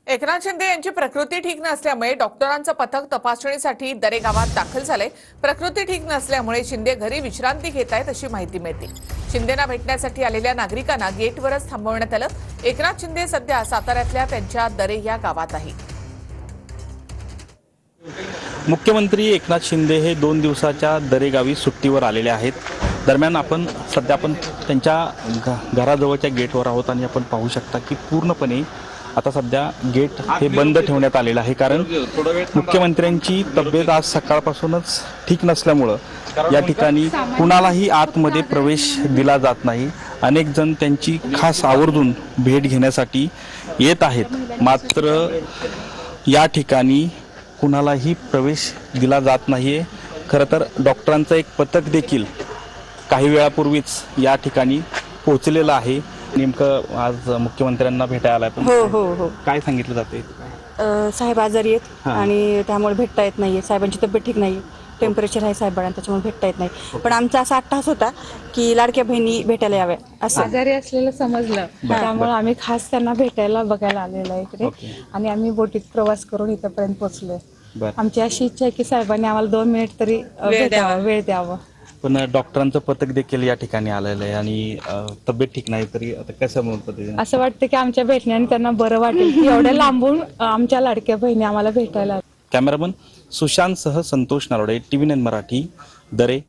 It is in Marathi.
एकनाथ शिंदे यांची प्रकृती ठीक नसल्यामुळे डॉक्टरांचं पथक तपासणीसाठी दरे गावात दाखल झाले। प्रकृती ठीक नसल्यामुळे शिंदे घरी विश्रांती घेत आहेत अशी माहिती मिळते। शिंदेना भेटण्यासाठी आलेल्या नागरिकांना गेटवरच थांबवण्यात आलं। एकनाथ शिंदे सध्या साताऱ्यातल्या त्यांच्या दरे या गावात आहेत। मुख्यमंत्री एकनाथ शिंदे हे 2 दिवसाच्या दरे गावी सुट्टीवर आलेले आहेत। दरम्यान आपण त्यांच्या घराजवळच्या गेटवर आहोत आणि आपण पाहू शकता की पूर्णपणे आता सध्या गेट हे बंद ठेवण्यात आलेलं आहे, कारण मुख्यमंत्र्यांची तब्येत आज सकाळपासूनच ठीक नसल्यामुळे या ठिकाणी कुणालाही आतमध्ये प्रवेश दिला जात नाही। अनेक जण त्यांची खास आवर्जून भेट घेण्यासाठी येत आहेत, मात्र या ठिकाणी कुणालाही प्रवेश दिला जात नाहीये। खरं तर डॉक्टरांचं एक पथक देखील काही वेळापूर्वीच या ठिकाणी पोहोचलेलं आहे। नेमकं आज मुख्यमंत्र्यांना भेटायला आलाय, हो काय सांगितलं जाते? साहेब आजारी आहेत आणि त्यामुळे भेटता येत नाही। साहेबांची तब्येत ठीक नाही, टेम्परेचर आहे साहेबांना, त्याच्यामुळे भेटता येत नाही। पण आमचा असा अट्टास होता की लाडक्या बहिणी भेटायला याव्या असं। आजारी असलेलं समजलं, त्यामुळे आम्ही खास त्यांना भेटायला बघायला आलेलो आहे इकडे आणि आम्ही बोटीत प्रवास करून इथपर्यंत पोहोचलोय। आमची अशी इच्छा आहे की साहेबांनी आम्हाला 2 मिनिट तरी वेळ द्यावा। पण डॉक्टरांचं पथक देखील या ठिकाणी आलेलं आहे आणि तब्येत ठीक नाही, तरी आता कसं म्हणतो असं वाटतं की आमच्या भेटण्याने त्यांना बरं वाटेल की एवढ्या लांबून आमच्या लाडक्या बहिणी आम्हाला भेटायला। कॅमेरामन सुशांत सह संतोष नरोडे, TV9 मराठी, दरे।